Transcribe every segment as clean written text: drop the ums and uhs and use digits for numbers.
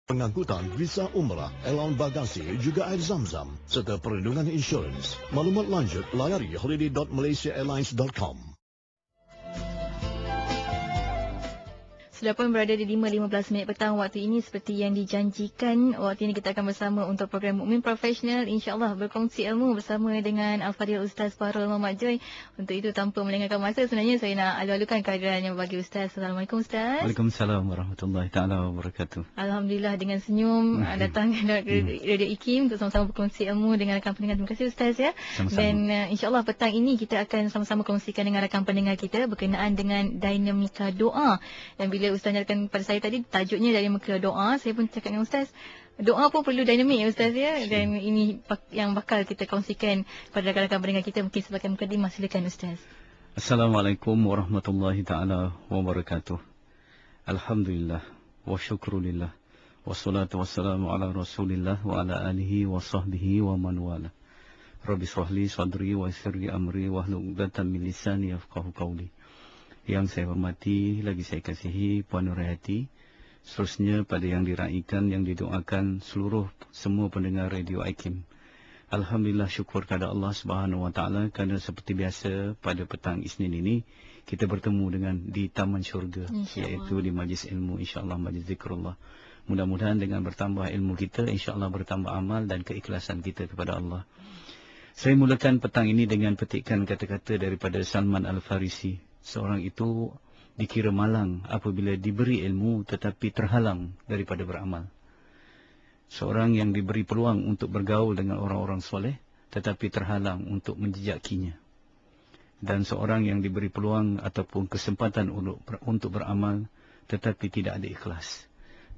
Pengangkutan visa umrah, elan bagasi, juga air zam-zam, serta perlindungan insurans. Maklumat lanjut, layari holiday.malaysiaairlines.com. Sudah pun berada di 5.15 minit petang waktu ini, seperti yang dijanjikan. Waktu ini kita akan bersama untuk program Mukmin Profesional, insyaAllah berkongsi ilmu bersama dengan Al-Fadhil Ustaz Fahrul Muhammad Joy. Untuk itu, tanpa melengahkan masa, sebenarnya saya nak alu-alukan kehadiran yang bagi Ustaz. Assalamualaikum Ustaz. Waalaikumsalam warahmatullahi ta'ala wabarakatuh. Alhamdulillah, dengan senyum datang dari Radio IKIM untuk sama-sama berkongsi ilmu dengan rakan pendengar. Terima kasih Ustaz ya. Sama-sama. Dan insyaAllah petang ini kita akan sama-sama kongsikan dengan rakan pendengar kita berkenaan dengan dinamika doa. Dan bila Ustaz nyatakan kepada saya tadi tajuknya dari muka doa, saya pun cakap dengan Ustaz, doa pun perlu dinamik ya Ustaz ya. Dan ini yang bakal kita kongsikan kepada rakan-rakan pendengar kita, mungkin sebagai mukadimah. Silakan Ustaz. Assalamualaikum warahmatullahi ta'ala wabarakatuh. Alhamdulillah wa syukrulillah wassalatu wassalamu ala rasulillah wa ala alihi wa sahbihi wa man wala. Rabbi shrahli sadri wa yassirli amri wahlul 'uqdatam min lisani yafqahu qawli. Yang saya hormati, lagi saya kasihi Puan Nurhayati, seterusnya pada yang diraikan, yang didoakan seluruh semua pendengar Radio IKIM. Alhamdulillah, syukur kepada Allah Subhanahu Wa Taala kerana seperti biasa pada petang Isnin ini kita bertemu dengan di Taman Syurga, iaitu di majlis ilmu, insya-Allah majlis zikrullah. Mudah-mudahan dengan bertambah ilmu kita, insya-Allah bertambah amal dan keikhlasan kita kepada Allah. Saya mulakan petang ini dengan petikan kata-kata daripada Salman Al-Farisi. Seorang itu dikira malang apabila diberi ilmu tetapi terhalang daripada beramal. Seorang yang diberi peluang untuk bergaul dengan orang-orang soleh tetapi terhalang untuk menjejakinya. Dan seorang yang diberi peluang ataupun kesempatan untuk beramal tetapi tidak ada ikhlas.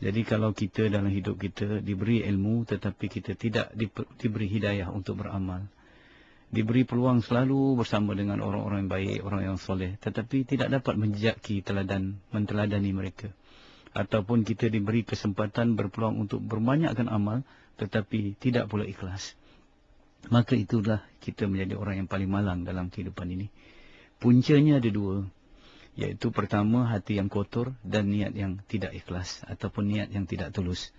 Jadi kalau kita dalam hidup kita diberi ilmu tetapi kita tidak diberi hidayah untuk beramal, diberi peluang selalu bersama dengan orang-orang yang baik, orang yang soleh, tetapi tidak dapat menjejaki menteladani mereka. Ataupun kita diberi kesempatan berpeluang untuk berbanyakkan amal, tetapi tidak pula ikhlas. Maka itulah kita menjadi orang yang paling malang dalam kehidupan ini. Puncanya ada dua, iaitu pertama hati yang kotor dan niat yang tidak ikhlas, ataupun niat yang tidak tulus.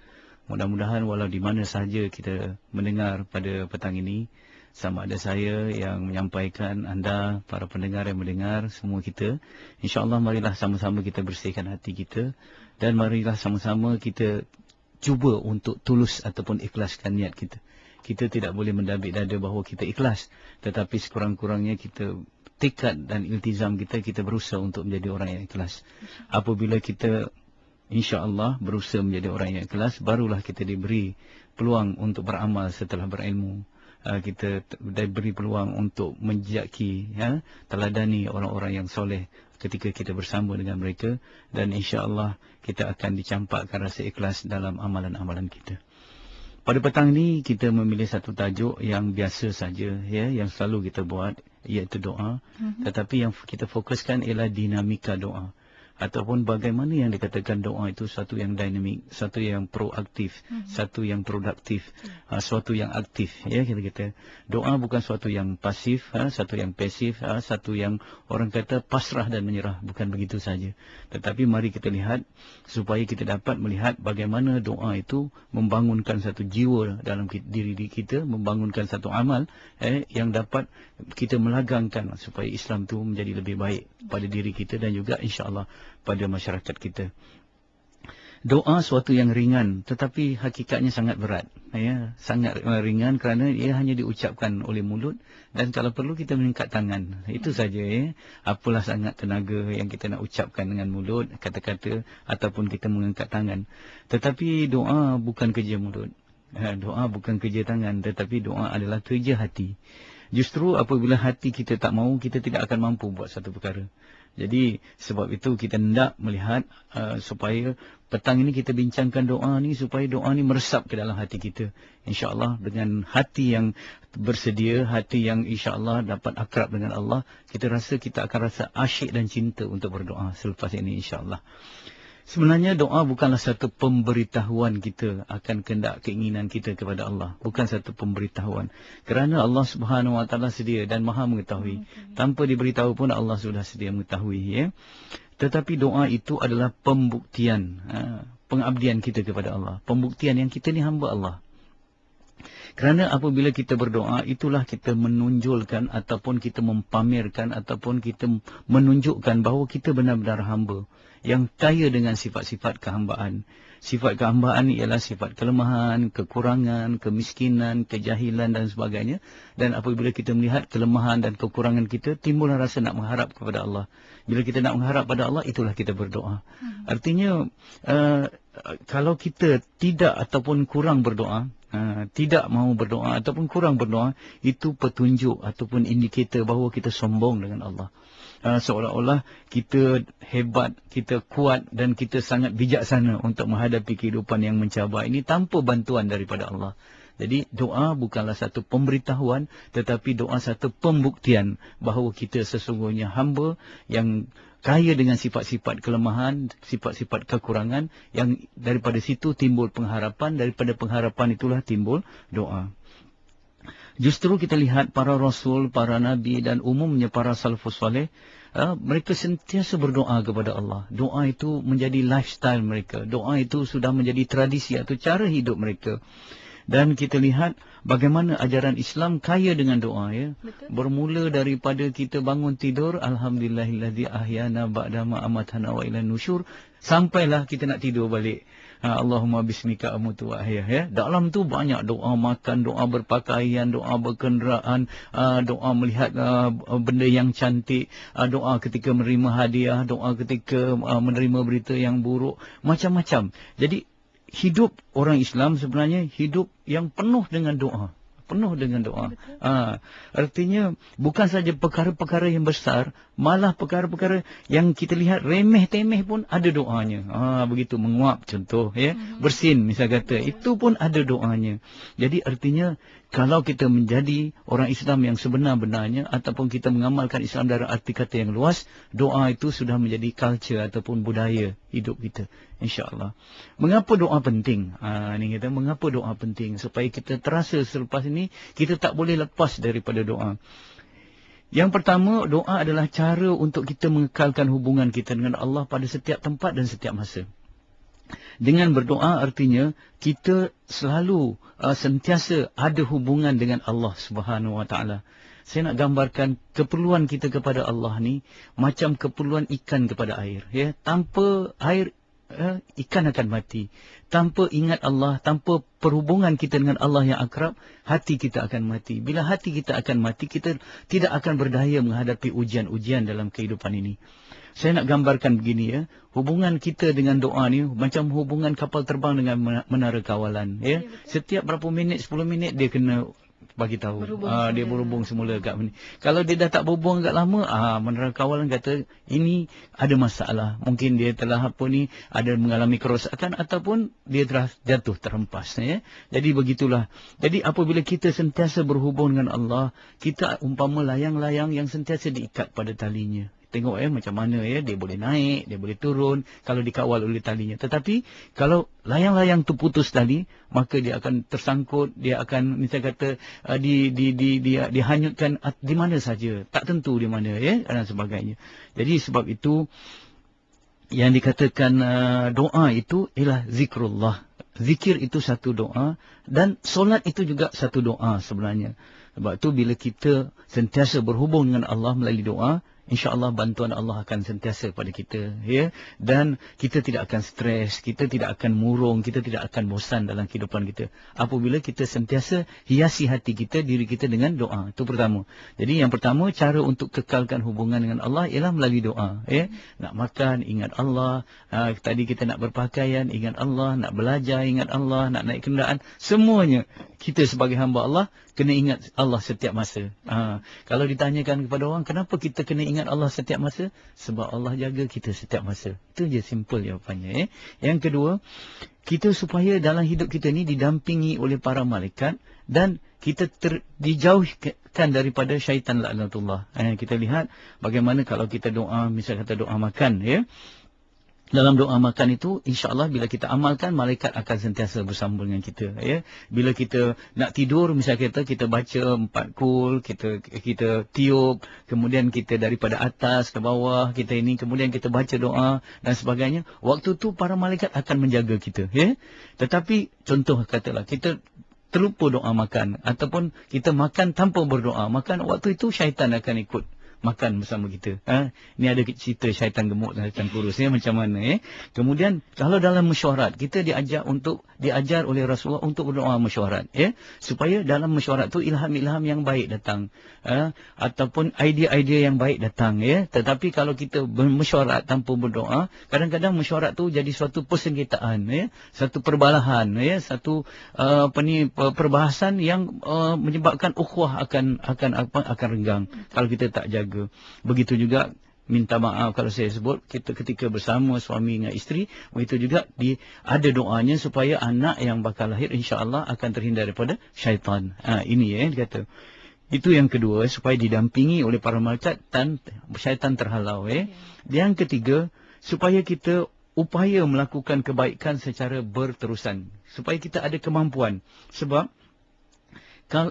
Mudah-mudahan walau di mana sahaja kita mendengar pada petang ini, sama ada saya yang menyampaikan, anda, para pendengar yang mendengar, semua kita, insya-Allah marilah sama-sama kita bersihkan hati kita dan marilah sama-sama kita cuba untuk tulus ataupun ikhlaskan niat kita. Kita tidak boleh mendabik dada bahawa kita ikhlas, tetapi sekurang-kurangnya kita tekad dan iltizam kita berusaha untuk menjadi orang yang ikhlas. Apabila kita insya-Allah berusaha menjadi orang yang ikhlas, barulah kita diberi peluang untuk beramal setelah berilmu. Kita diberi peluang untuk menjejaki, teladani orang-orang yang soleh ketika kita bersama dengan mereka, dan insya-Allah kita akan dicampakkan rasa ikhlas dalam amalan-amalan kita. Pada petang ini kita memilih satu tajuk yang biasa saja, ya, yang selalu kita buat, iaitu doa. Tetapi yang kita fokuskan ialah dinamika doa, ataupun bagaimana yang dikatakan doa itu satu yang dinamik, satu yang proaktif, satu yang produktif, suatu yang aktif. Ya, kita doa bukan suatu yang pasif, satu yang pasif, satu yang orang kata pasrah dan menyerah. Bukan begitu saja. Tetapi mari kita lihat supaya kita dapat melihat bagaimana doa itu membangunkan satu jiwa dalam diri kita, membangunkan satu amal yang dapat kita melagangkan supaya Islam itu menjadi lebih baik pada diri kita dan juga insya-Allah pada masyarakat kita. Doa suatu yang ringan tetapi hakikatnya sangat berat, ya, sangat ringan kerana ia hanya diucapkan oleh mulut dan kalau perlu kita mengangkat tangan. Itu saja, ya. Apalah sangat tenaga yang kita nak ucapkan dengan mulut, kata-kata, ataupun kita mengangkat tangan. Tetapi doa bukan kerja mulut. Doa bukan kerja tangan, tetapi doa adalah kerja hati. Justru apabila hati kita tak mahu, kita tidak akan mampu buat satu perkara. Jadi sebab itu kita hendak melihat supaya petang ini kita bincangkan doa ni, supaya doa ni meresap ke dalam hati kita. InsyaAllah dengan hati yang bersedia, hati yang insyaAllah dapat akrab dengan Allah, kita akan rasa asyik dan cinta untuk berdoa selepas ini insyaAllah. Sebenarnya doa bukanlah satu pemberitahuan kita akan kehendak keinginan kita kepada Allah. Bukan satu pemberitahuan. Kerana Allah Subhanahu Wa Taala sedia dan Maha mengetahui. Tanpa diberitahu pun Allah sudah sedia mengetahui, ya. Tetapi doa itu adalah pembuktian. pengabdian kita kepada Allah. Pembuktian yang kita ni hamba Allah. Kerana apabila kita berdoa, itulah kita menunjulkan ataupun kita mempamerkan ataupun kita menunjukkan bahawa kita benar-benar hamba yang kaya dengan sifat-sifat kehambaan. Sifat kehambaan ialah sifat kelemahan, kekurangan, kemiskinan, kejahilan dan sebagainya. Dan apabila kita melihat kelemahan dan kekurangan kita, timbullah rasa nak mengharap kepada Allah. Bila kita nak mengharap pada Allah, itulah kita berdoa. Artinya, kalau kita tidak ataupun kurang berdoa, tidak mahu berdoa ataupun kurang berdoa, itu petunjuk ataupun indikator bahawa kita sombong dengan Allah. Seolah-olah kita hebat, kita kuat dan kita sangat bijaksana untuk menghadapi kehidupan yang mencabar ini tanpa bantuan daripada Allah. Jadi doa bukanlah satu pemberitahuan, tetapi doa satu pembuktian bahawa kita sesungguhnya hamba yang kaya dengan sifat-sifat kelemahan, sifat-sifat kekurangan, yang daripada situ timbul pengharapan, daripada pengharapan itulah timbul doa. Justru kita lihat para rasul, para nabi dan umumnya para salafus saleh, mereka sentiasa berdoa kepada Allah. Doa itu menjadi lifestyle mereka. Doa itu sudah menjadi tradisi atau cara hidup mereka. Dan kita lihat bagaimana ajaran Islam kaya dengan doa, ya. Betul. Bermula daripada kita bangun tidur, alhamdulillahillazi ahyana ba'da ma amatana wa ilan nusyur, sampailah kita nak tidur balik. Allahumma bismika amutu wa ahya, ya. Dalam tu banyak doa makan, doa berpakaian, doa berkenderaan, doa melihat benda yang cantik, doa ketika menerima hadiah, doa ketika menerima berita yang buruk, macam-macam. Jadi hidup orang Islam sebenarnya hidup yang penuh dengan doa. Penuh dengan doa. Artinya bukan saja perkara-perkara yang besar, malah perkara-perkara yang kita lihat remeh-temeh pun ada doanya. Begitu, menguap contoh, ya. Bersin misal kata, itu pun ada doanya. Jadi artinya kalau kita menjadi orang Islam yang sebenar-benarnya ataupun kita mengamalkan Islam dalam arti kata yang luas, doa itu sudah menjadi culture ataupun budaya hidup kita, insya-Allah. Mengapa doa penting? Ini kita, mengapa doa penting? Supaya kita terasa selepas ini kita tak boleh lepas daripada doa. Yang pertama, doa adalah cara untuk kita mengekalkan hubungan kita dengan Allah pada setiap tempat dan setiap masa. Dengan berdoa artinya kita selalu sentiasa ada hubungan dengan Allah Subhanahu Wa Taala. Saya nak gambarkan keperluan kita kepada Allah ni macam keperluan ikan kepada air, ya. Tanpa air, ikan akan mati. Tanpa ingat Allah, tanpa perhubungan kita dengan Allah yang akrab, hati kita akan mati. Bila hati kita akan mati, kita tidak akan berdaya menghadapi ujian-ujian dalam kehidupan ini. Saya nak gambarkan begini, ya. Hubungan kita dengan doa ni macam hubungan kapal terbang dengan menara kawalan, ya. Setiap berapa minit, 10 minit dia kena bagi tahu. Dia berhubung semula kat sini. Kalau dia dah tak berhubung agak lama, menara kawalan kata ini ada masalah. Mungkin dia telah ada mengalami kerosakan ataupun dia telah jatuh terhempas, ya. Jadi begitulah. Jadi apabila kita sentiasa berhubung dengan Allah, kita umpama layang-layang yang sentiasa diikat pada talinya. Tengok, macam mana, ya, dia boleh naik, dia boleh turun kalau dikawal oleh talinya. Tetapi kalau layang-layang tu putus tali, maka dia akan tersangkut, dia akan misalnya kata dihanyutkan di mana saja, tak tentu di mana, ya, dan sebagainya. Jadi sebab itu yang dikatakan doa itu ialah zikrullah. Zikir itu satu doa dan solat itu juga satu doa sebenarnya. Sebab itu bila kita sentiasa berhubung dengan Allah melalui doa, insya-Allah bantuan Allah akan sentiasa pada kita, ya. Dan kita tidak akan stres, kita tidak akan murung, kita tidak akan bosan dalam kehidupan kita. Apabila kita sentiasa hiasi hati kita, diri kita dengan doa. Itu pertama. Jadi yang pertama, cara untuk kekalkan hubungan dengan Allah ialah melalui doa, ya. Nak makan, ingat Allah. Tadi kita nak berpakaian, ingat Allah. Nak belajar, ingat Allah. Nak naik kenderaan, semuanya kita sebagai hamba Allah kena ingat Allah setiap masa. Kalau ditanyakan kepada orang, kenapa kita kena ingat Allah setiap masa? Sebab Allah jaga kita setiap masa. Itu je simple jawapannya, ya. Yang kedua, kita supaya dalam hidup kita ni didampingi oleh para malaikat dan kita dijauhkan daripada syaitan laknatullah. Kita lihat bagaimana kalau kita doa, misal kata doa makan, ya. dalam doa makan itu, insya-Allah bila kita amalkan, malaikat akan sentiasa bersama dengan kita, ya. Bila kita nak tidur, misalnya kita baca 4 kul, kita tiup, kemudian kita daripada atas ke bawah, kita ini, kemudian kita baca doa dan sebagainya. Waktu tu para malaikat akan menjaga kita, ya. Tetapi contoh katalah kita terlupa doa makan ataupun kita makan tanpa berdoa, makan waktu itu syaitan akan ikut makan bersama kita. Ini ada cerita syaitan gemuk dan syaitan kurus, ya, macam mana, ya. Kemudian kalau dalam mesyuarat, kita diajar oleh Rasulullah untuk berdoa mesyuarat, ya, supaya dalam mesyuarat tu ilham-ilham yang baik datang, ataupun idea-idea yang baik datang, ya. Tetapi kalau kita mesyuarat tanpa berdoa, kadang-kadang mesyuarat tu jadi suatu persengketaan, ya, satu perbalahan, ya, satu perbahasan yang menyebabkan ukhuwah akan renggang kalau kita tak jaga. Begitu juga minta maaf kalau saya sebut kita ketika bersama suami dengan isteri, begitu juga ada doanya supaya anak yang bakal lahir insya-Allah akan terhindar daripada syaitan. Ini, ya, dia kata. Itu yang kedua, supaya didampingi oleh para malaikat dan syaitan terhalau, ya. Yang ketiga, supaya kita upaya melakukan kebaikan secara berterusan, supaya kita ada kemampuan. Sebab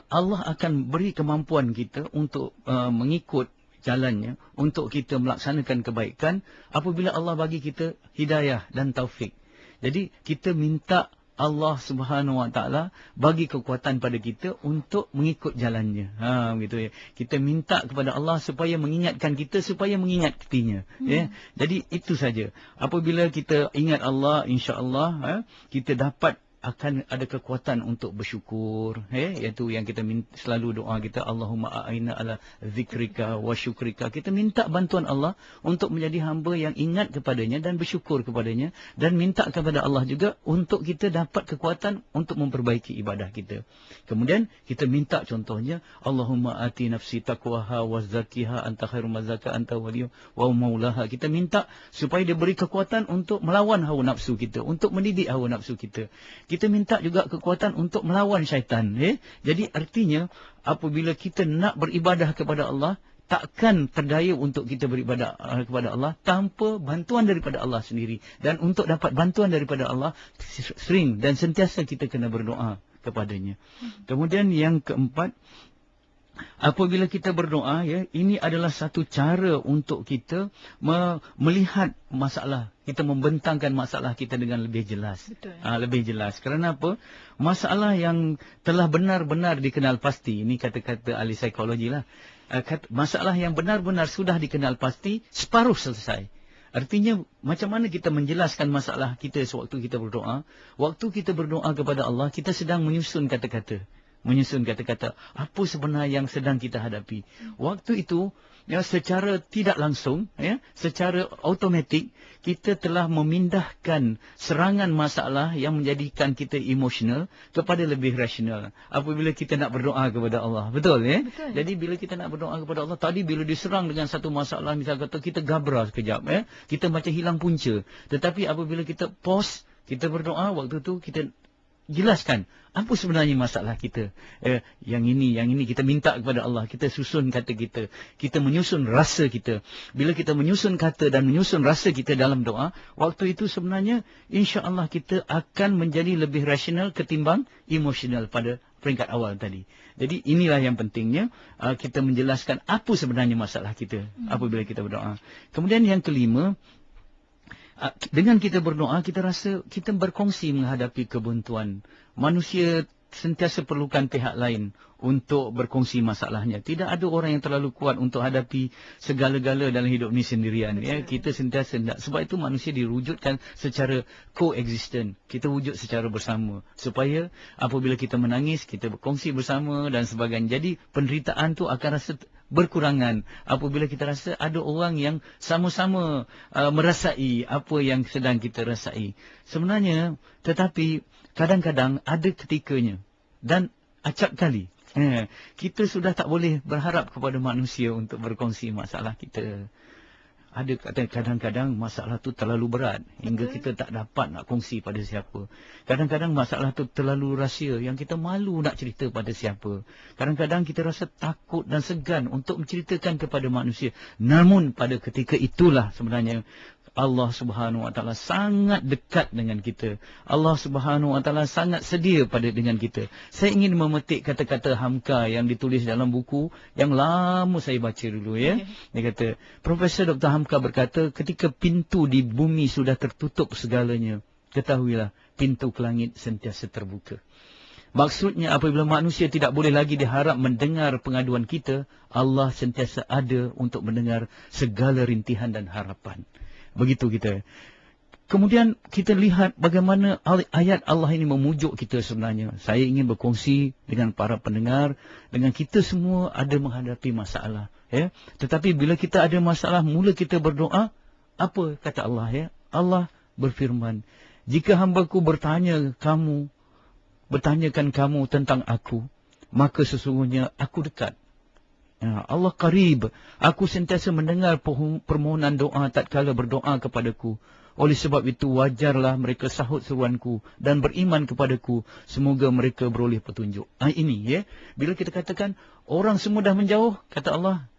Allah akan beri kemampuan kita untuk mengikut jalannya, untuk kita melaksanakan kebaikan apabila Allah bagi kita hidayah dan taufik. Jadi kita minta Allah Subhanahu Wa Taala bagi kekuatan pada kita untuk mengikut jalannya. Begitu, ya. Kita minta kepada Allah supaya mengingatkan kita, supaya mengingat ketinya, ya. Jadi itu saja. Apabila kita ingat Allah, insya-Allah, kita dapat akan ada kekuatan untuk bersyukur, iaitu yang kita selalu doa kita, Allahumma a'inna ala zikrika wa syukrika. Kita minta bantuan Allah untuk menjadi hamba yang ingat kepadanya dan bersyukur kepadanya, dan minta kepada Allah juga untuk kita dapat kekuatan untuk memperbaiki ibadah kita. Kemudian kita minta contohnya, Allahumma ati nafsi taqwaha wa zakkiha anta khairum man zakka anta waliyyu wa maulaha. Kita minta supaya dia beri kekuatan untuk melawan hawa nafsu kita, untuk mendidik hawa nafsu kita. Kita minta juga kekuatan untuk melawan syaitan, ya. Jadi artinya apabila kita nak beribadah kepada Allah, takkan terdaya untuk kita beribadah kepada Allah tanpa bantuan daripada Allah sendiri. Dan untuk dapat bantuan daripada Allah, sering dan sentiasa kita kena berdoa kepadanya. Kemudian yang keempat, apabila kita berdoa, ya, ini adalah satu cara untuk kita melihat masalah, kita membentangkan masalah kita dengan lebih jelas. Betul. Lebih jelas. Kerana apa? Masalah yang telah benar-benar dikenal pasti, ini kata-kata ahli psikologi lah. Masalah yang benar-benar sudah dikenal pasti, separuh selesai. Artinya, macam mana kita menjelaskan masalah kita sewaktu kita berdoa? Waktu kita berdoa kepada Allah, kita sedang menyusun kata-kata. Apa sebenarnya yang sedang kita hadapi. Waktu itu, ya, secara tidak langsung, ya, secara automatik, kita telah memindahkan serangan masalah yang menjadikan kita emosional kepada lebih rasional apabila kita nak berdoa kepada Allah. Betul, ya? Betul. Jadi bila kita nak berdoa kepada Allah, tadi bila diserang dengan satu masalah, misal kata kita gabra sekejap, ya, kita macam hilang punca. Tetapi apabila kita pause, kita berdoa, waktu tu kita jelaskan apa sebenarnya masalah kita. Yang ini kita minta kepada Allah, kita susun kata kita, kita menyusun rasa kita. Bila kita menyusun kata dan menyusun rasa kita dalam doa, waktu itu sebenarnya insya-Allah kita akan menjadi lebih rasional ketimbang emosional pada peringkat awal tadi. Jadi inilah yang pentingnya, kita menjelaskan apa sebenarnya masalah kita apabila kita berdoa. Kemudian yang kelima, dengan kita berdoa, kita rasa kita berkongsi menghadapi kebuntuan. Manusia sentiasa perlukan pihak lain untuk berkongsi masalahnya. Tidak ada orang yang terlalu kuat untuk hadapi segala-gala dalam hidup ni sendirian. Ya, kita sentiasa hendak. Sebab itu manusia dirujukkan secara coexistent. Kita wujud secara bersama. Supaya apabila kita menangis, kita berkongsi bersama dan sebagainya. Jadi penderitaan tu akan rasa berkurangan apabila kita rasa ada orang yang sama-sama merasai apa yang sedang kita rasai. Sebenarnya, tetapi kadang-kadang ada ketikanya dan acap kali kita sudah tak boleh berharap kepada manusia untuk berkongsi masalah kita. ada kadang-kadang masalah tu terlalu berat hingga kita tak dapat nak kongsi pada siapa. Kadang-kadang masalah tu terlalu rahsia yang kita malu nak cerita pada siapa. Kadang-kadang kita rasa takut dan segan untuk menceritakan kepada manusia. Namun pada ketika itulah sebenarnya Allah Subhanahu Wa Taala sangat dekat dengan kita. Allah Subhanahu Wa Taala sangat sedia dengan kita. Saya ingin memetik kata-kata Hamka yang ditulis dalam buku yang lama saya baca dulu ya. Dia kata, Profesor Dr. Hamka berkata, ketika pintu di bumi sudah tertutup segalanya, ketahuilah pintu ke langit sentiasa terbuka. Maksudnya apabila manusia tidak boleh lagi diharap mendengar pengaduan kita, Allah sentiasa ada untuk mendengar segala rintihan dan harapan. Begitu kita. Kemudian kita lihat bagaimana ayat Allah ini memujuk kita sebenarnya. Saya ingin berkongsi dengan para pendengar, dengan kita semua ada menghadapi masalah. Ya. Tetapi bila kita ada masalah, mula kita berdoa, apa kata Allah? Ya? Allah berfirman, jika hamba-Ku bertanyakan kamu tentang aku, maka sesungguhnya aku dekat. Ya, Allah qarib. Aku sentiasa mendengar permohonan doa tatkala berdoa kepadaku. Oleh sebab itu wajarlah mereka sahut seruanku dan beriman kepadaku. Semoga mereka beroleh petunjuk. Ini ya. Bila kita katakan orang semua dah menjauh, kata Allah,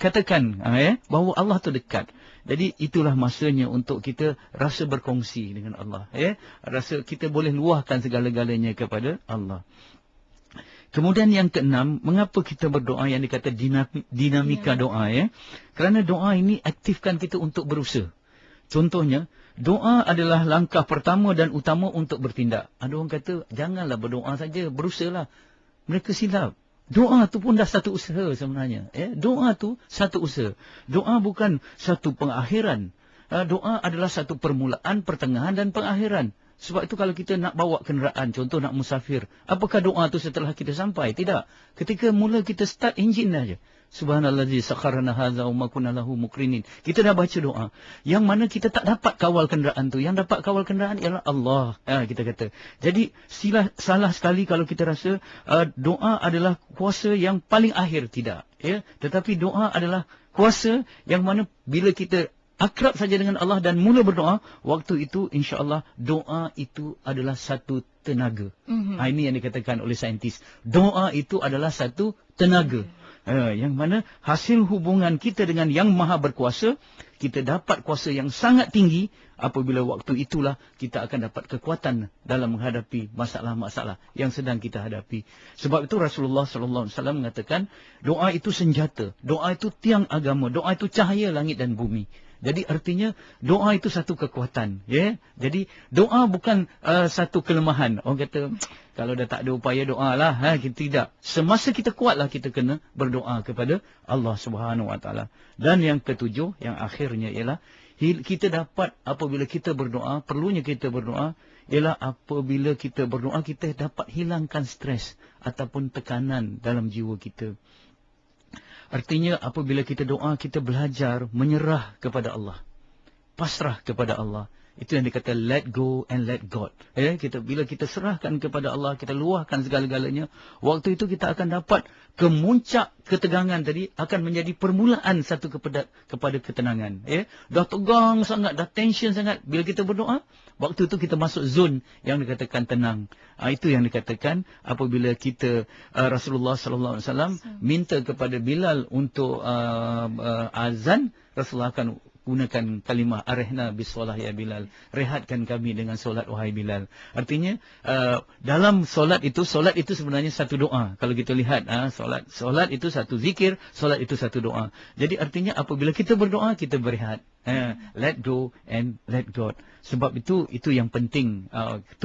katakan bahawa Allah tu dekat. Jadi itulah masanya untuk kita rasa berkongsi dengan Allah. Ya. Rasa kita boleh luahkan segala-galanya kepada Allah. Kemudian yang keenam, mengapa kita berdoa yang dikata dinamika doa ya? Kerana doa ini aktifkan kita untuk berusaha. Contohnya, doa adalah langkah pertama dan utama untuk bertindak. Ada orang kata, janganlah berdoa saja, berusahalah. Mereka silap. Doa tu pun dah satu usaha sebenarnya. Ya? Doa tu satu usaha. Doa bukan satu pengakhiran. Doa adalah satu permulaan, pertengahan dan pengakhiran. Sebab itu kalau kita nak bawa kenderaan, contoh nak musafir, apakah doa tu setelah kita sampai? Tidak. Ketika mula kita start enjin saja. Subhanallazi sakharana hadza wa ma kunna lahu muqrinin. Kita dah baca doa. Yang mana kita tak dapat kawal kenderaan tu. Yang dapat kawal kenderaan ialah Allah. Kita kata. Jadi salah sekali kalau kita rasa doa adalah kuasa yang paling akhir. Tidak. Ya? Tetapi doa adalah kuasa yang mana bila kita akrab saja dengan Allah dan mula berdoa, waktu itu insya-Allah doa itu adalah satu tenaga. Ini yang dikatakan oleh saintis. Doa itu adalah satu tenaga. Yang mana hasil hubungan kita dengan yang maha berkuasa, kita dapat kuasa yang sangat tinggi. Apabila waktu itulah kita akan dapat kekuatan dalam menghadapi masalah-masalah yang sedang kita hadapi. Sebab itu Rasulullah SAW mengatakan, doa itu senjata, doa itu tiang agama, doa itu cahaya langit dan bumi. Jadi artinya doa itu satu kekuatan. Ya? Jadi doa bukan satu kelemahan. Orang kata, kalau dah tak ada upaya doa lah. Kita tidak. Semasa kita kuatlah kita kena berdoa kepada Allah Subhanahu Wa Taala. Dan yang ketujuh, yang akhirnya ialah, kita dapat apabila kita berdoa, perlunya kita berdoa, ialah apabila kita berdoa, kita dapat hilangkan stres ataupun tekanan dalam jiwa kita. Artinya apabila kita doa, kita belajar menyerah kepada Allah. Pasrah kepada Allah. Itu yang dikata let go and let God. Bila kita serahkan kepada Allah, kita luahkan segala-galanya, waktu itu kita akan dapat kemuncak ketegangan tadi akan menjadi permulaan satu kepada ketenangan. Dah tegang sangat, dah tension sangat. Bila kita berdoa, waktu itu kita masuk zon yang dikatakan tenang. Itu yang dikatakan apabila kita Rasulullah SAW minta kepada Bilal untuk azan, Rasulullah akan gunakan kalimah arihna bisolah ya Bilal. Rehatkan kami dengan solat wahai Bilal. Artinya dalam solat itu sebenarnya satu doa. Kalau kita lihat solat itu satu zikir, solat itu satu doa. Jadi artinya apabila kita berdoa, kita berehat. Let go and let God. Sebab itu yang penting. 7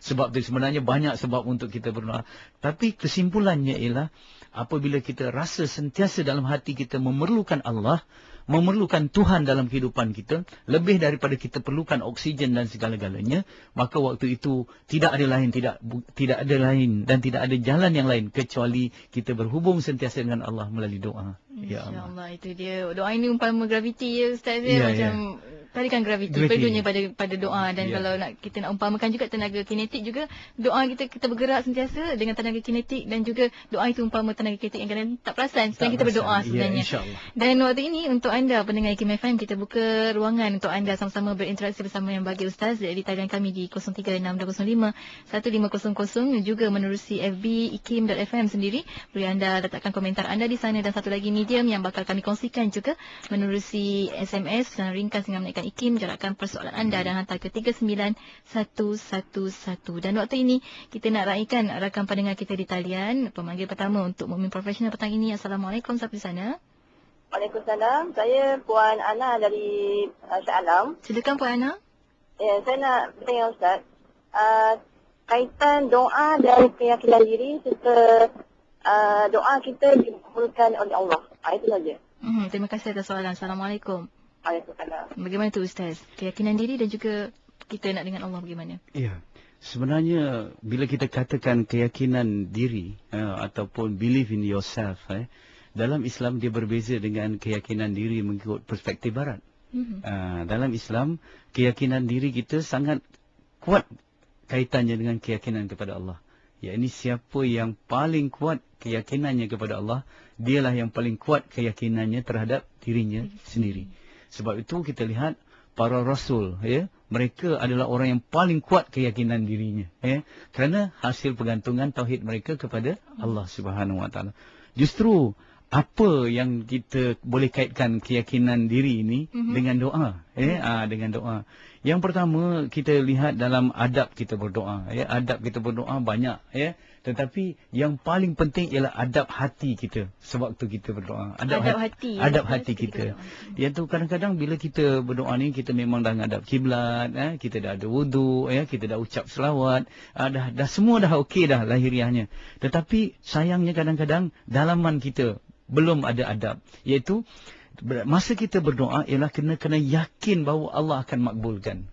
sebab itu sebenarnya banyak sebab untuk kita berdoa. Tapi kesimpulannya ialah apabila kita rasa sentiasa dalam hati kita memerlukan Allah, memerlukan Tuhan dalam kehidupan kita, lebih daripada kita perlukan oksigen dan segala-galanya, maka waktu itu tidak ada lain dan tidak ada jalan yang lain kecuali kita berhubung sentiasa dengan Allah melalui doa. Ya Allah. Itu dia. Doa ini umpama graviti ya Ustaz ya. Macam Tarikan graviti perlunya pada doa. Dan kalau kita nak umpamakan juga tenaga kinetik juga, doa kita bergerak sentiasa dengan tenaga kinetik, dan juga doa itu umpama tenaga kinetik yang kadang tak perasan sebenarnya kita berdoa sebenarnya. Dan waktu ini untuk anda pendengar IKIM FM, kita buka ruangan untuk anda sama-sama berinteraksi bersama yang bagi Ustaz di talian kami di 0362051500, juga menerusi FB IKIM.FM sendiri. Boleh anda letakkan komentar anda di sana, dan satu lagi medium yang bakal kami kongsikan juga menerusi SMS pesanan ringkas dengan menaikkan IKIM, jarakkan persoalan anda dan hantar ke 39111. Dan waktu ini kita nak raikan rakan pendengar kita di talian. Pemanggil pertama untuk Mukmin Profesional petang ini. Assalamualaikum, siapa di sana? Waalaikumsalam. Saya Puan Ana dari Shah Alam. Silakan Puan Ana. Ya, saya nak bertanya Ustaz. Kaitan doa dan keyakinan diri serta doa kita dimulakan oleh Allah. Itu saja. Terima kasih atas soalan. Assalamualaikum. Waalaikumsalam. Bagaimana tu Ustaz? Keyakinan diri dan juga kita nak dengan Allah bagaimana? Ya. Sebenarnya bila kita katakan keyakinan diri ataupun believe in yourself, dalam Islam dia berbeza dengan keyakinan diri mengikut perspektif barat. Dalam Islam keyakinan diri kita sangat kuat kaitannya dengan keyakinan kepada Allah. Ya, ini siapa yang paling kuat keyakinannya kepada Allah, dialah yang paling kuat keyakinannya terhadap dirinya sendiri. Sebab itu kita lihat para rasul, mereka adalah orang yang paling kuat keyakinan dirinya, kerana hasil pergantungan tauhid mereka kepada Allah Subhanahu Wa Taala. Justru apa yang kita boleh kaitkan keyakinan diri ini dengan doa, dengan doa. Yang pertama kita lihat dalam adab kita berdoa, adab kita berdoa banyak, tetapi yang paling penting ialah adab hati kita sewaktu kita berdoa. Adab hati kita. Iaitu kadang-kadang bila kita berdoa ni, kita memang dah ngadap kiblat, kita dah ada wudu, kita dah ucap selawat, dah semua dah okey dah lahiriahnya. Tetapi sayangnya kadang-kadang dalaman kita belum ada adab, iaitu masa kita berdoa ialah kena yakin bahawa Allah akan makbulkan.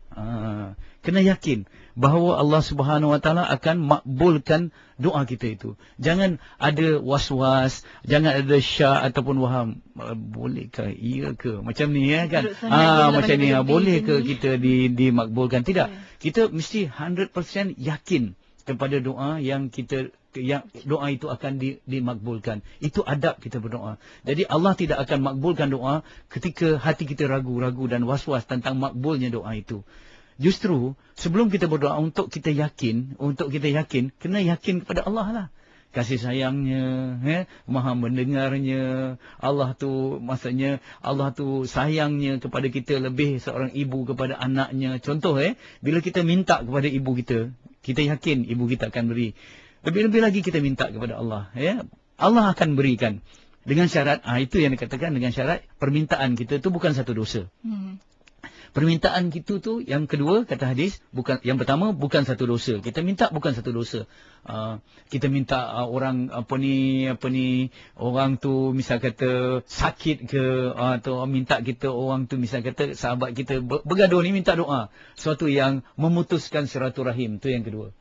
Kena yakin bahawa Allah Subhanahu Wa Taala akan makbulkan doa kita itu. Jangan ada was-was, jangan ada syak ataupun waham, bolehkah, iya ke, macam ni kan. Macam ni, boleh ke kita dimakbulkan? Tidak. Kita mesti 100% yakin kepada doa yang doa itu akan dimakbulkan. Itu adab kita berdoa. Jadi Allah tidak akan makbulkan doa ketika hati kita ragu-ragu dan was-was tentang makbulnya doa itu. Justru sebelum kita berdoa, untuk kita yakin, kena yakin kepada Allah lah. Kasih sayangnya, maha mendengarnya. Allah tu, maksudnya Allah tu sayangnya kepada kita lebih seorang ibu kepada anaknya. Contoh, bila kita minta kepada ibu kita yakin ibu kita akan beri. Lebih-lebih lagi kita minta kepada Allah, Allah akan berikan. Dengan syarat, itu yang dikatakan dengan syarat permintaan kita tu bukan satu dosa. Permintaan kita tu, yang kedua kata hadis, bukan, yang pertama bukan satu dosa. Kita minta bukan satu dosa. Kita minta orang orang tu misal kata sakit ke, atau minta kita orang tu misal kata sahabat kita bergaduh ni minta doa. Suatu yang memutuskan silaturahim, tu yang kedua.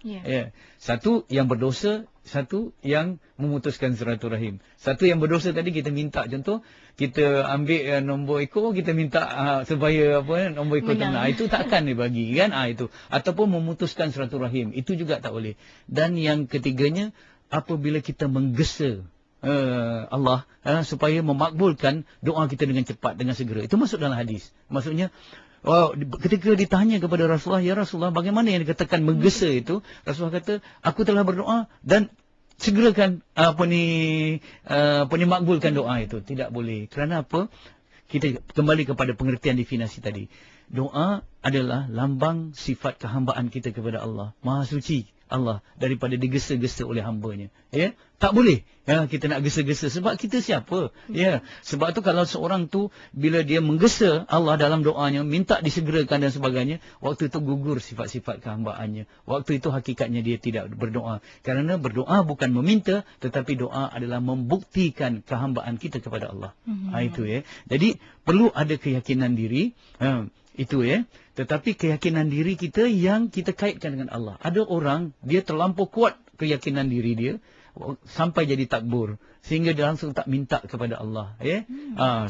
Satu yang berdosa, satu yang memutuskan silaturahim. Satu yang berdosa tadi kita minta, contoh kita ambil nombor ekor, kita minta supaya nombor ekor tenang. Itu takkan dibagi kan, itu. Ataupun memutuskan silaturahim, itu juga tak boleh. Dan yang ketiganya, apabila kita menggesa Allah supaya memakbulkan doa kita dengan cepat, dengan segera. Itu masuk dalam hadis. Maksudnya, ketika ditanya kepada Rasulullah, ya Rasulullah, bagaimana yang dikatakan menggesa itu? Rasulullah kata, aku telah berdoa dan segerakan makbulkan doa itu. Tidak boleh. Kerana apa? Kita kembali kepada pengertian definisi tadi. Doa adalah lambang sifat kehambaan kita kepada Allah. Maha suci Allah daripada digesa-gesa oleh hambanya. Tak boleh kita nak gesa-gesa. Sebab kita siapa? Sebab tu kalau seorang tu bila dia menggesa Allah dalam doanya, minta disegerakan dan sebagainya, waktu itu gugur sifat-sifat kehambaannya. Waktu itu hakikatnya dia tidak berdoa. Kerana berdoa bukan meminta, tetapi doa adalah membuktikan kehambaan kita kepada Allah. Itu Jadi perlu ada keyakinan diri. Itu Tetapi keyakinan diri kita yang kita kaitkan dengan Allah. Ada orang dia terlampau kuat keyakinan diri dia, sampai jadi takbur sehingga dia langsung tak minta kepada Allah, ya.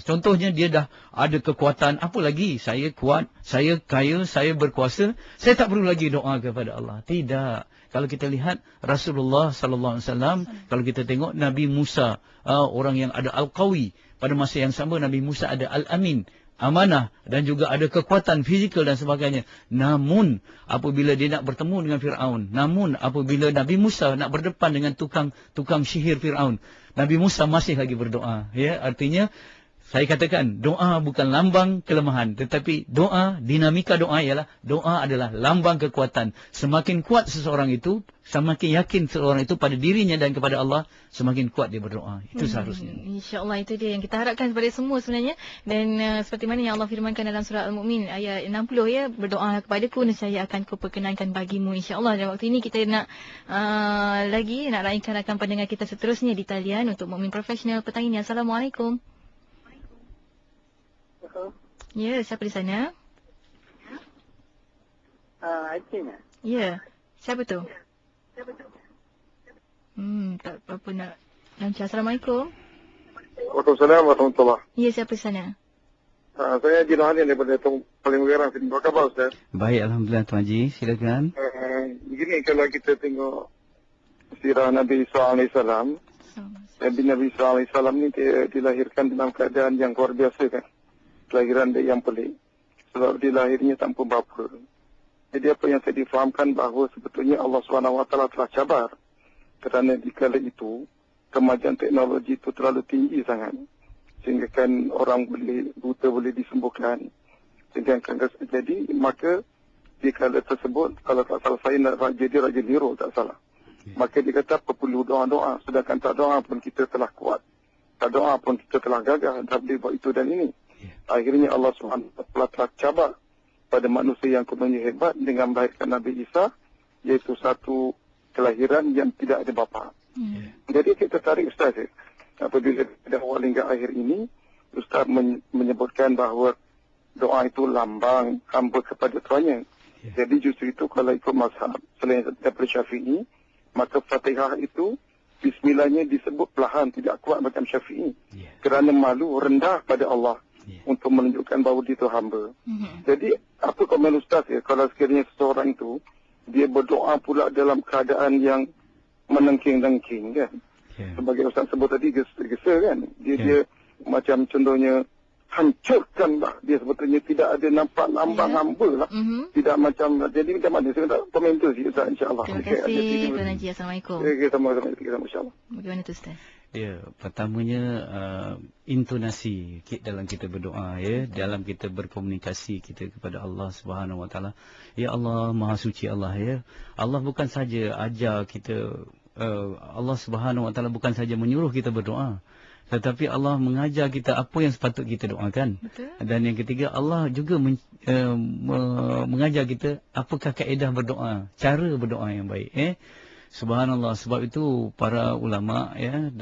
Contohnya dia dah ada kekuatan, apa lagi? Saya kuat, saya kaya, saya berkuasa, saya tak perlu lagi doa kepada Allah. Tidak. Kalau kita lihat Rasulullah sallallahu alaihi wasallam, kalau kita tengok Nabi Musa, orang yang ada al-qawi, pada masa yang sama Nabi Musa ada al-amin, amanah, dan juga ada kekuatan fizikal dan sebagainya. Namun apabila dia nak bertemu dengan Firaun, namun apabila Nabi Musa nak berdepan dengan tukang sihir Firaun, Nabi Musa masih lagi berdoa, ya. Artinya saya katakan doa bukan lambang kelemahan, tetapi doa, dinamika doa ialah doa adalah lambang kekuatan. Semakin kuat seseorang itu, semakin yakin seseorang itu pada dirinya dan kepada Allah, semakin kuat dia berdoa. Itu seharusnya. InsyaAllah itu dia yang kita harapkan kepada semua sebenarnya. Dan seperti mana yang Allah firmankan dalam surah Al-Mu'min ayat 60, ya, berdoa kepadaku nescaya akan kuperkenankan bagimu, insyaAllah. Dan waktu ini kita nak lagi nak raihkan rakan pendengar kita seterusnya di talian untuk Mukmin Profesional petang ini. Assalamualaikum. Ya, siapa di sana? Aceh. Ya, siapa tu? Tak apa nak lancar. Assalamualaikum. Waalaikumsalam warahmatullahi. Ya, siapa di sana? Saya Haji Nohanin daripada Paling Merah sini. Apa khabar, Ustaz? Baik, alhamdulillah Tuan Haji, silakan. Begini, kalau kita tengok sirah Nabi Isa AS, Nabi Isa AS ni dia dilahirkan dalam keadaan yang luar biasa, kan? Kelahiran dia yang pelik. Sebab dia lahirnya tanpa bapa. Jadi apa yang saya difahamkan bahawa sebetulnya Allah SWT telah cabar. Kerana di kala itu, kemajuan teknologi itu terlalu tinggi sangat. Sehingga kan orang buta boleh disembuhkan. Jadi maka di kala tersebut, kalau tak salah saya nak jadi Raja Nero, tak salah. Maka dia kata perlu doa-doa. Sedangkan tak doa pun kita telah kuat. Tak doa pun kita telah gagah. Tak boleh buat itu dan ini. Akhirnya Allah SWT telah cabar pada manusia yang kononnya hebat dengan melahirkan Nabi Isa, iaitu satu kelahiran yang tidak ada bapa. Jadi kita tarik Ustaz, apabila dari awal hingga akhir ini, Ustaz menyebutkan bahawa doa itu lambang hamba kepada Tuhannya. Jadi justru itu kalau ikut mazhab selain daripada Syafi'i, maka Fatihah itu Bismillahnya disebut perlahan, tidak kuat macam Syafi'i. Kerana malu, rendah pada Allah. Untuk menunjukkan bahawa dia itu hamba. Jadi, apa komen Ustaz, ya, kalau sekiranya seseorang itu, dia berdoa pula dalam keadaan yang menengking-nengking, kan? Sebagai Ustaz sebut tadi, gesa-gesa, kan? Dia macam contohnya, hancurkanlah. Dia sebetulnya tidak ada nampak lambang hamba lah. Tidak macam, jadi macam mana? Saya nak komentar sikit Ustaz, insyaAllah. Terima kasih, Tuan Haji. Assalamualaikum. Sama-sama, insyaAllah. Bagaimana tu Ustaz? Ya, pertamanya intonasi dalam kita berdoa, ya, dalam kita berkomunikasi kita kepada Allah Subhanahu Wa Taala. Ya Allah, Maha Suci Allah, ya. Allah bukan saja ajar kita, Allah Subhanahu Wa Taala bukan saja menyuruh kita berdoa, tetapi Allah mengajar kita apa yang sepatut kita doakan. Betul. Dan yang ketiga, Allah juga mengajar kita apakah kaedah berdoa, cara berdoa yang baik, Subhanallah. Sebab itu para ulama, ya,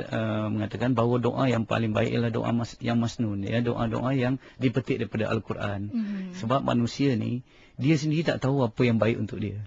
mengatakan bahawa doa yang paling baik ialah doa yang masnun, ya, doa-doa yang dipetik daripada Al-Quran. Sebab manusia ni dia sendiri tak tahu apa yang baik untuk dia.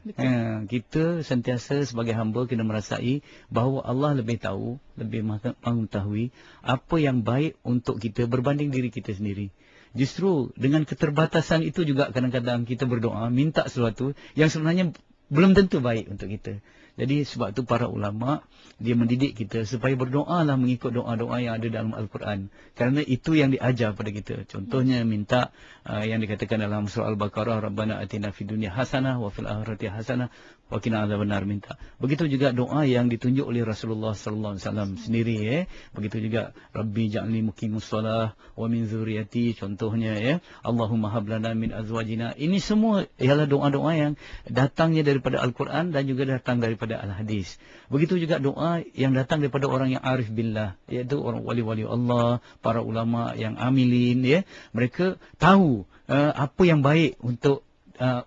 Kita sentiasa sebagai hamba kena merasai bahawa Allah lebih tahu, lebih mengetahui apa yang baik untuk kita berbanding diri kita sendiri. Justru dengan keterbatasan itu juga kadang-kadang kita berdoa minta sesuatu yang sebenarnya belum tentu baik untuk kita. Jadi sebab itu para ulama dia mendidik kita supaya berdoalah mengikut doa-doa yang ada dalam Al-Quran. Kerana itu yang diajar pada kita. Contohnya minta yang dikatakan dalam surah Al-Baqarah, Rabbana atina fid dunya hasanah wa fil akhirati hasanah wa qina adzabannar, minta. Begitu juga doa yang ditunjuk oleh Rasulullah sallallahu alaihi wasallam sendiri, Begitu juga Rabbi ja'alni muqimus shalah wa min dzurriyyati, contohnya, Allahumma hab lana min azwajina. Ini semua ialah doa-doa yang datangnya daripada Al-Quran dan juga datang daripada Al-Hadis. Begitu juga doa yang datang daripada orang yang arif billah, iaitu orang wali-wali Allah, para ulama yang amilin, mereka tahu apa yang baik untuk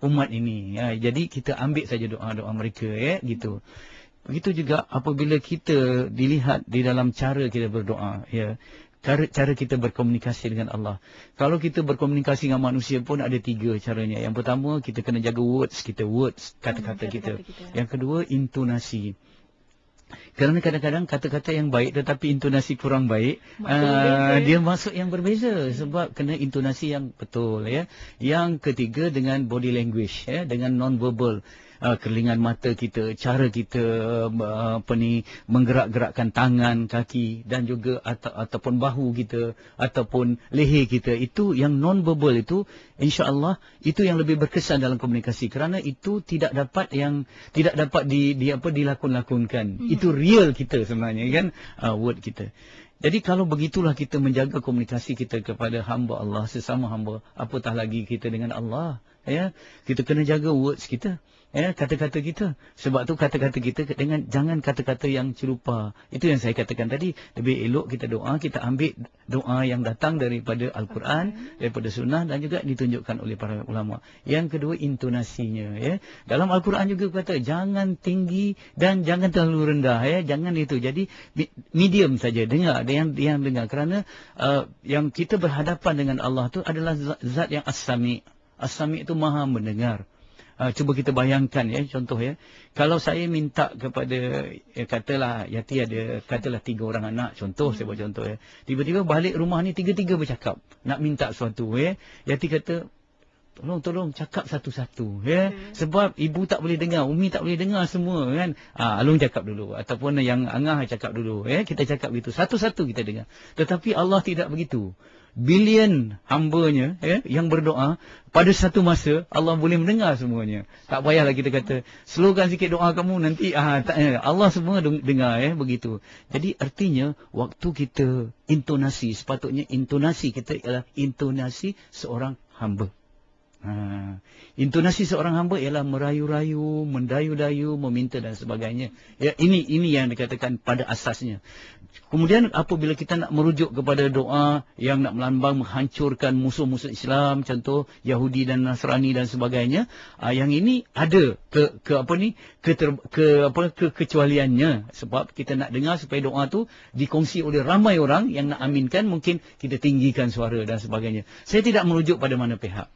umat ini. Jadi kita ambil saja doa-doa mereka, gitu. Begitu juga apabila kita dilihat di dalam cara kita berdoa, cara kita berkomunikasi dengan Allah. Kalau kita berkomunikasi dengan manusia pun ada 3 caranya. Yang pertama, kita kena jaga words, kata-kata kita. Yang kedua, intonasi. Kerana kadang-kadang kata-kata yang baik tetapi intonasi kurang baik, dia masuk yang berbeza sebab kena intonasi yang betul ya. Yang ketiga dengan body language ya, dengan non-verbal. Kerlingan mata kita, cara kita menggerak-gerakkan tangan, kaki dan juga ataupun bahu kita ataupun leher kita, itu yang non-verbal itu insya-Allah itu yang lebih berkesan dalam komunikasi kerana itu tidak dapat dilakon-lakonkan. Itu real kita sebenarnya kan, word kita. Jadi kalau begitulah kita menjaga komunikasi kita kepada hamba Allah, sesama hamba, apatah lagi kita dengan Allah ya. Kita kena jaga words kita. Kata-kata kita. Sebab tu kata-kata kita jangan kata-kata yang celupa. Itu yang saya katakan tadi. Lebih elok kita doa, kita ambil doa yang datang daripada Al-Quran, daripada sunnah dan juga ditunjukkan oleh para ulama. Yang kedua, intonasinya ya. Dalam Al-Quran juga kata jangan tinggi dan jangan terlalu rendah ya. Jangan itu. Jadi medium saja, dengar. Yang dengar kerana yang kita berhadapan dengan Allah tu adalah zat yang as-sami'. As-sami' itu maha mendengar. Cuba kita bayangkan ya, contoh ya. Kalau saya minta kepada katalah Yati ada 3 orang anak, contoh saya buat contoh ya. Tiba-tiba balik rumah ni tiga-tiga bercakap nak minta sesuatu ya. Yati kata tolong cakap satu-satu ya. Sebab ibu tak boleh dengar, Umi tak boleh dengar semua kan. Alung cakap dulu ataupun yang Angah cakap dulu ya. Kita cakap begitu, satu-satu kita dengar. Tetapi Allah tidak begitu. Bilion hambanya ya, yang berdoa pada satu masa Allah boleh mendengar semuanya. Tak payahlah kita kata slowkan sikit doa kamu nanti Allah semua dengar ya, begitu. Jadi artinya waktu kita intonasi, sepatutnya intonasi kita ialah intonasi seorang hamba. Intonasi seorang hamba ialah merayu-rayu, mendayu-dayu, meminta dan sebagainya. Ya, ini yang dikatakan pada asasnya. Kemudian apabila kita nak merujuk kepada doa yang nak melambang menghancurkan musuh-musuh Islam, contoh Yahudi dan Nasrani dan sebagainya, yang ini ada kekecualiannya sebab kita nak dengar supaya doa tu dikongsi oleh ramai orang yang nak aminkan, mungkin kita tinggikan suara dan sebagainya. Saya tidak merujuk pada mana pihak.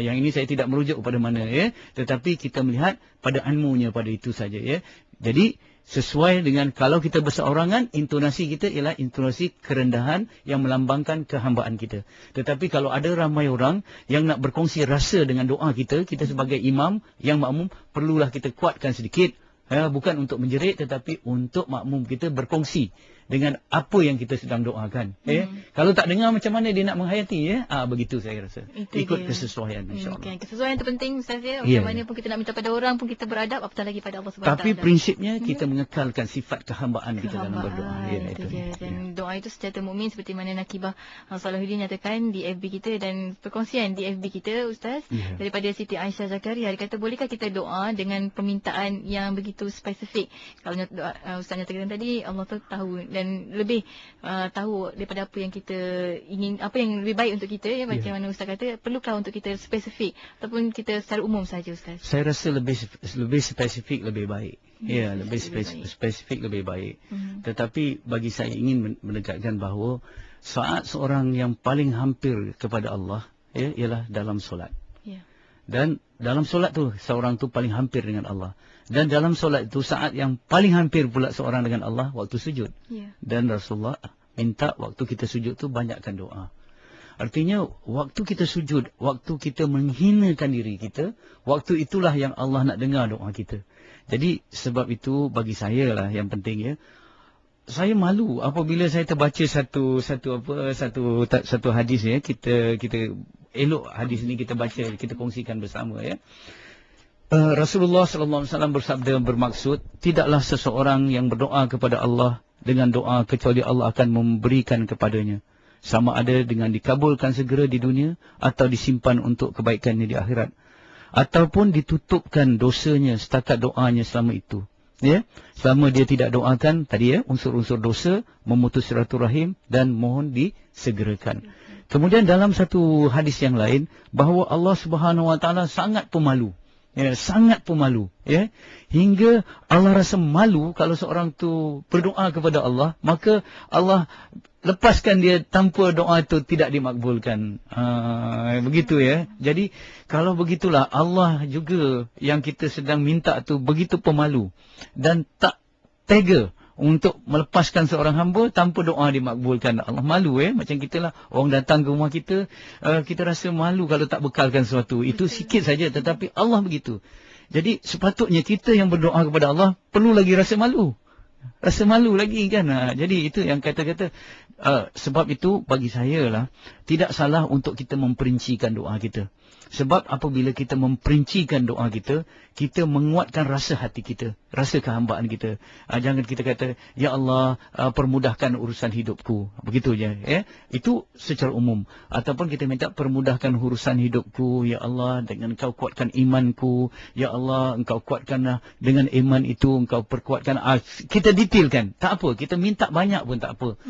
Yang ini saya tidak merujuk kepada mana ya, tetapi kita melihat pada ilmunya pada itu saja ya. Jadi sesuai dengan kalau kita berseorangan, intonasi kita ialah intonasi kerendahan yang melambangkan kehambaan kita. Tetapi kalau ada ramai orang yang nak berkongsi rasa dengan doa kita, kita sebagai imam yang makmum perlulah kita kuatkan sedikit. Bukan untuk menjerit tetapi untuk makmum kita berkongsi dengan apa yang kita sedang doakan. Kalau tak dengar macam mana dia nak menghayati ya. Begitu saya rasa. Ikut kesesuaian insya-Allah. Kesesuaian itu penting Ustaz ya. Macam mana pun kita nak minta pada orang pun kita beradab, apatah lagi pada Allah Subhanahu Wa Taala. Tapi prinsipnya kita mengekalkan sifat kehambaan kita dalam berdoa. Itu dia. Dan doa itu secara mukmin seperti mana Nakibah Salahuddin nyatakan di FB kita dan perkongsian di FB kita Ustaz daripada Siti Aisyah Zakaria. Dia kata bolehkah kita doa dengan permintaan yang begitu spesifik? Kalau Ustaz nyatakan tadi Allah tu tahu dan lebih tahu daripada apa yang kita ingin, apa yang lebih baik untuk kita ya, macam mana Ustaz kata, perlukah untuk kita spesifik ataupun kita secara umum saja Ustaz? Saya rasa lebih spesifik lebih baik. Ya, lebih spesifik lebih baik. Tetapi bagi saya ingin menekankan bahawa saat seorang yang paling hampir kepada Allah ya, ialah dalam solat. Dan dalam solat tu seorang tu paling hampir dengan Allah. Dan dalam solat itu saat yang paling hampir pula seorang dengan Allah waktu sujud. Dan Rasulullah minta waktu kita sujud tu banyakkan doa. Artinya waktu kita sujud, waktu kita menghinakan diri kita, waktu itulah yang Allah nak dengar doa kita. Jadi sebab itu bagi saya lah yang penting ya. Saya malu apabila saya terbaca satu hadis ya. Kita elok hadis ini kita baca, kita kongsikan bersama ya. Rasulullah sallallahu alaihi wasallam bersabda bermaksud, tidaklah seseorang yang berdoa kepada Allah dengan doa kecuali Allah akan memberikan kepadanya, sama ada dengan dikabulkan segera di dunia atau disimpan untuk kebaikannya di akhirat, ataupun ditutupkan dosanya setakat doanya selama itu. Ya, selama dia tidak doakan tadi ya, unsur-unsur dosa, memutus silaturahim dan mohon disegerakan. Kemudian dalam satu hadis yang lain bahawa Allah Subhanahu Wa Taala sangat pemalu. Ya, sangat pemalu ya, hingga Allah rasa malu kalau seorang tu berdoa kepada Allah, maka Allah lepaskan dia tanpa doa itu tidak dimakbulkan. Begitu ya. Jadi kalau begitulah Allah juga yang kita sedang minta tu begitu pemalu dan tak tega untuk melepaskan seorang hamba tanpa doa dimakbulkan. Allah malu macam kita lah, orang datang ke rumah kita, kita rasa malu kalau tak bekalkan sesuatu. Itu sikit saja, tetapi Allah begitu. Jadi sepatutnya kita yang berdoa kepada Allah perlu lagi rasa malu. Rasa malu lagi kan. Jadi itu yang kata-kata, sebab itu bagi saya lah, tidak salah untuk kita memperincikan doa kita. Sebab apabila kita memperincikan doa kita, kita menguatkan rasa hati kita, rasa kehambaan kita. Jangan kita kata, ya Allah, permudahkan urusan hidupku. Begitu je. Itu secara umum. Ataupun kita minta, permudahkan urusan hidupku, ya Allah, dengan Engkau kuatkan imanku. Ya Allah, Engkau kuatkan dengan iman itu, Engkau perkuatkan. Kita detailkan. Tak apa. Kita minta banyak pun tak apa.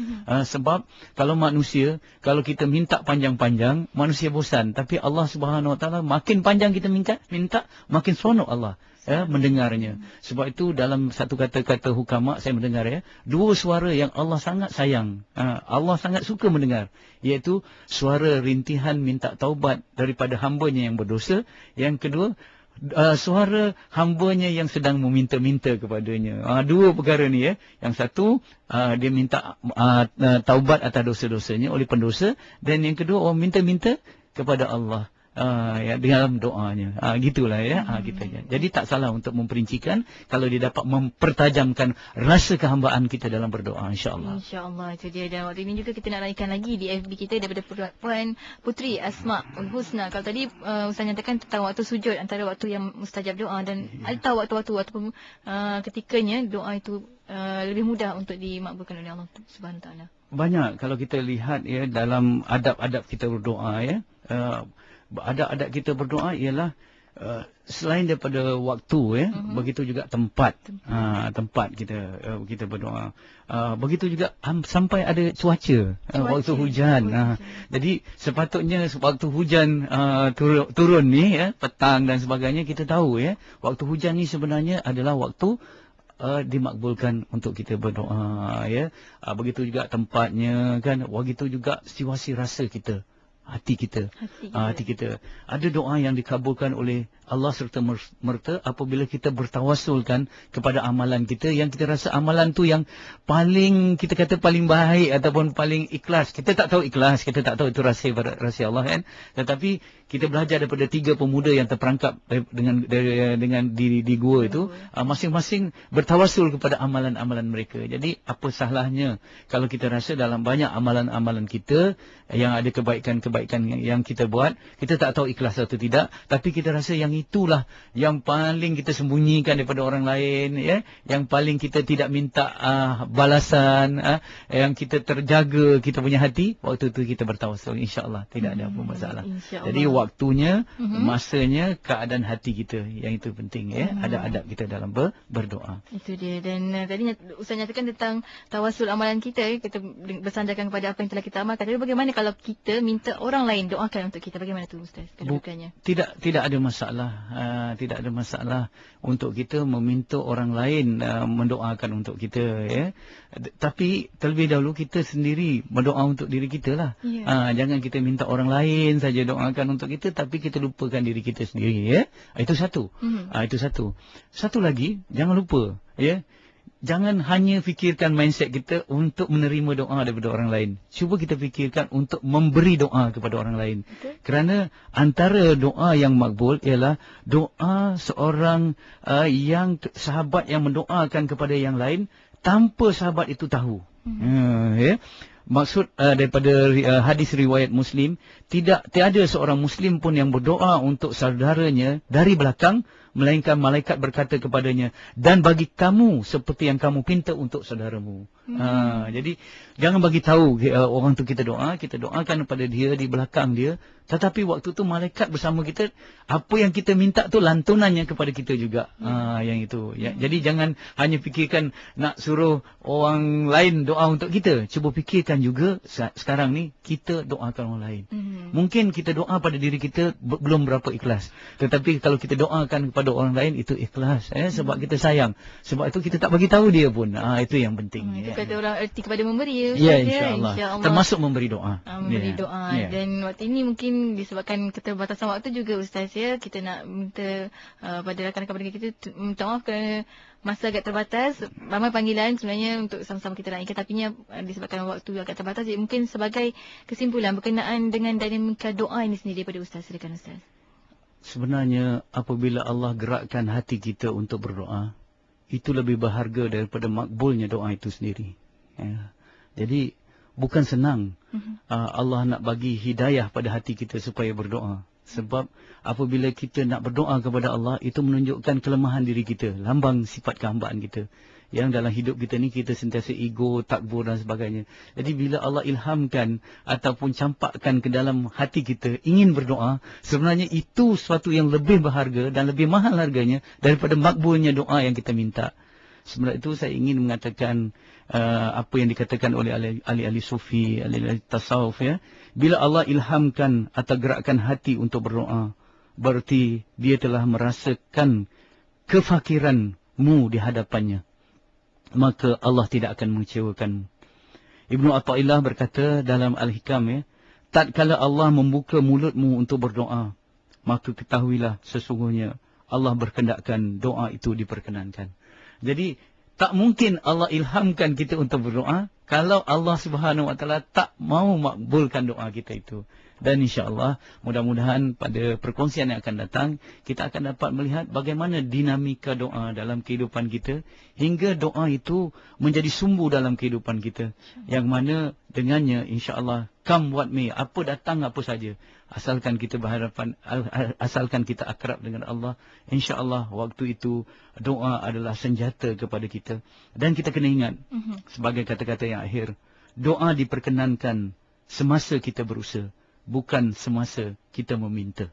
Sebab kalau manusia, kalau kita minta panjang-panjang, manusia bosan. Tapi Allah Subhanahu Wa Taala, makin panjang kita minta, makin seronok Allah mendengarnya. Sebab itu dalam satu kata-kata hukama saya mendengar, dua suara yang Allah sangat sayang, Allah sangat suka mendengar, iaitu suara rintihan minta taubat daripada hambanya yang berdosa. Yang kedua, suara hambanya yang sedang meminta-minta kepadanya. Dua perkara ni. Yang satu, dia minta taubat atas dosa-dosanya oleh pendosa. Dan yang kedua, orang minta-minta kepada Allah dalam doanya. Gitulah kita. Jadi tak salah untuk memperincikan kalau dia dapat mempertajamkan rasa kehambaan kita dalam berdoa, insya-Allah. Insya-Allah, itu dia. Dan waktu ini juga kita nak raikan lagi di FB kita daripada Puan Putri Asmaul Husna. Kalau tadi Ustaz nyatakan tentang waktu sujud, antara waktu yang mustajab doa, dan ada waktu-waktu ataupun ketikanya doa itu lebih mudah untuk dimakbulkan oleh Allah Subhanahu Wa Taala. Banyak kalau kita lihat dalam adab-adab kita berdoa, adab-adab kita berdoa ialah selain daripada waktu, begitu juga tempat kita berdoa. Begitu juga sampai ada cuaca. Waktu hujan. Jadi sepatutnya waktu hujan turun ni, petang dan sebagainya, kita tahu waktu hujan ni sebenarnya adalah waktu dimakbulkan untuk kita berdoa. Begitu juga tempatnya kan. Begitu juga situasi rasa kita, hati kita. Ada doa yang dikabulkan oleh Allah serta merta apabila kita bertawasulkan kepada amalan kita, yang kita rasa amalan tu yang paling, kita kata paling baik ataupun paling ikhlas. Kita tak tahu ikhlas, kita tak tahu itu rahsia Allah kan. Tetapi kita belajar daripada 3 pemuda yang terperangkap dengan di gua itu, masing-masing bertawasul kepada amalan-amalan mereka. Jadi apa salahnya kalau kita rasa dalam banyak amalan-amalan kita yang ada kebaikan-kebaikan yang kita buat, kita tak tahu ikhlas atau tidak, tapi kita rasa yang itulah yang paling kita sembunyikan daripada orang lain, yang paling kita tidak minta balasan, yang kita terjaga kita punya hati, waktu itu kita bertawasul, insya-Allah tidak ada apa masalah. Jadi waktunya, masanya, keadaan hati kita, yang itu penting. Ada adab kita dalam berdoa. Itu dia. Dan tadi Ustaz nyatakan tentang tawasul amalan kita, kita bersandarkan kepada apa yang telah kita amalkan. Tapi bagaimana kalau kita minta orang lain doakan untuk kita, bagaimana tu Ustaz kedudukannya? Tidak ada masalah. Tidak ada masalah untuk kita meminta orang lain mendoakan untuk kita. Tapi terlebih dahulu kita sendiri berdoa untuk diri kita lah. Jangan kita minta orang lain saja doakan untuk kita, tapi kita lupakan diri kita sendiri. Itu satu. Itu satu. Satu lagi, jangan lupa. Jangan hanya fikirkan mindset kita untuk menerima doa daripada orang lain. Cuba kita fikirkan untuk memberi doa kepada orang lain. Kerana antara doa yang makbul ialah doa seorang yang sahabat yang mendoakan kepada yang lain tanpa sahabat itu tahu. Maksud daripada hadis riwayat Muslim, tiada seorang Muslim pun yang berdoa untuk saudaranya dari belakang, melainkan malaikat berkata kepadanya, dan bagi kamu seperti yang kamu pinta untuk saudaramu. Jadi jangan bagi tahu orang tu kita doakan kepada dia di belakang dia, tetapi waktu tu malaikat bersama kita, apa yang kita minta tu lantunannya kepada kita juga. Yang itu. Jadi jangan hanya fikirkan nak suruh orang lain doa untuk kita. Cuba fikirkan juga sekarang ni kita doakan orang lain. Mungkin kita doa pada diri kita belum berapa ikhlas, tetapi kalau kita doakan kepada orang lain itu ikhlas, sebab kita sayang. Sebab itu kita tak bagi tahu dia pun. Itu yang penting. kata orang erti kepada memberi ya, Ya, Ustaz, insya-Allah. Insya-Allah. Termasuk memberi doa. Memberi doa. Dan waktu ini mungkin disebabkan keterbatasan waktu juga Ustaz ya, kita nak minta pada rakan-rakan pendengar kita minta maaf kerana masa agak terbatas. Ramai panggilan sebenarnya untuk sama-sama kita naikkan, tapi disebabkan waktu agak terbatas. Jadi mungkin sebagai kesimpulan berkenaan dengan dinamika doa ini sendiri daripada Ustaz, silakan Ustaz. Sebenarnya apabila Allah gerakkan hati kita untuk berdoa, itu lebih berharga daripada makbulnya doa itu sendiri. Ya. Jadi bukan senang Allah nak bagi hidayah pada hati kita supaya berdoa. Sebab apabila kita nak berdoa kepada Allah, itu menunjukkan kelemahan diri kita, lambang sifat kehambaan kita. Yang dalam hidup kita ni kita sentiasa ego, takbur dan sebagainya. Jadi bila Allah ilhamkan ataupun campakkan ke dalam hati kita ingin berdoa, sebenarnya itu suatu yang lebih berharga dan lebih mahal harganya daripada makbulnya doa yang kita minta. Sebab itu saya ingin mengatakan apa yang dikatakan oleh ahli-ahli sufi, ahli-ahli tasawuf ya. Bila Allah ilhamkan atau gerakkan hati untuk berdoa, berarti dia telah merasakan kefakiranmu di hadapannya. Maka Allah tidak akan mengecewakanmu. Ibnu Athaillah berkata dalam Al-Hikam ya, tatkala Allah membuka mulutmu untuk berdoa, maka ketahuilah sesungguhnya Allah berkehendakkan doa itu diperkenankan. Jadi tak mungkin Allah ilhamkan kita untuk berdoa kalau Allah Subhanahu Wa Taala tak mau makbulkan doa kita itu. Dan insya-Allah mudah-mudahan pada perkongsian yang akan datang kita akan dapat melihat bagaimana dinamika doa dalam kehidupan kita hingga doa itu menjadi sumbu dalam kehidupan kita, yang mana dengannya insya-Allah come what may, apa datang apa saja, asalkan kita berhadapan, asalkan kita akrab dengan Allah, insya-Allah waktu itu doa adalah senjata kepada kita. Dan kita kena ingat sebagai kata-kata yang akhir, doa diperkenankan semasa kita berusaha, bukan semasa kita meminta.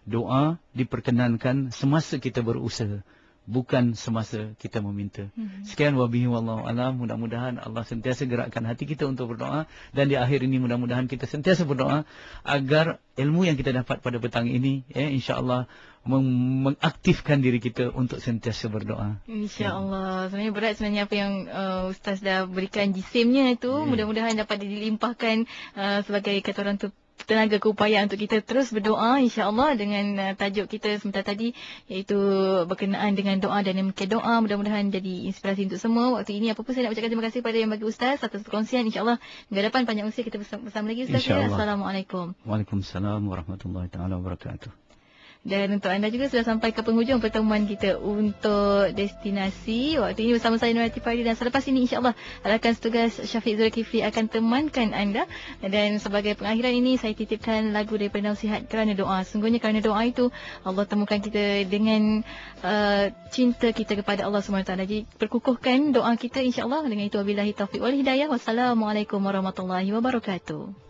Doa diperkenankan semasa kita berusaha, bukan semasa kita meminta. Sekian wabihi wallahu alam. Mudah-mudahan Allah sentiasa gerakkan hati kita untuk berdoa, dan di akhir ini mudah-mudahan kita sentiasa berdoa agar ilmu yang kita dapat pada petang ini insya-Allah mengaktifkan diri kita untuk sentiasa berdoa. InsyaAllah. Sebenarnya berat sebenarnya apa yang Ustaz dah berikan jisimnya itu. Mudah-mudahan dapat dilimpahkan sebagai kata orang tu tenaga keupayaan untuk kita terus berdoa insya-Allah dengan tajuk kita sebentar tadi iaitu berkenaan dengan doa dan dinamika doa. Mudah-mudahan jadi inspirasi untuk semua. Waktu ini apa-apa saya nak ucapkan terima kasih pada yang bagi Ustaz atas perkongsian. InsyaAllah minggu depan panjang usia kita bersama lagi Ustaz. Assalamualaikum. Waalaikumsalam warahmatullahi taala wabarakatuh. Dan untuk anda juga sudah sampai ke penghujung pertemuan kita untuk destinasi. Waktu ini bersama saya Nurhayati Fahri, dan selepas ini insyaAllah rakan setugas Syafiq Zulkifli akan temankan anda. Dan sebagai pengakhiran ini saya titipkan lagu daripada Nasihat Kerana Doa. Sungguhnya kerana doa itu Allah temukan kita dengan cinta kita kepada Allah SWT. Jadi perkukuhkan doa kita insyaAllah. Dengan itu wabillahi taufiq wal hidayah. Wassalamualaikum warahmatullahi wabarakatuh.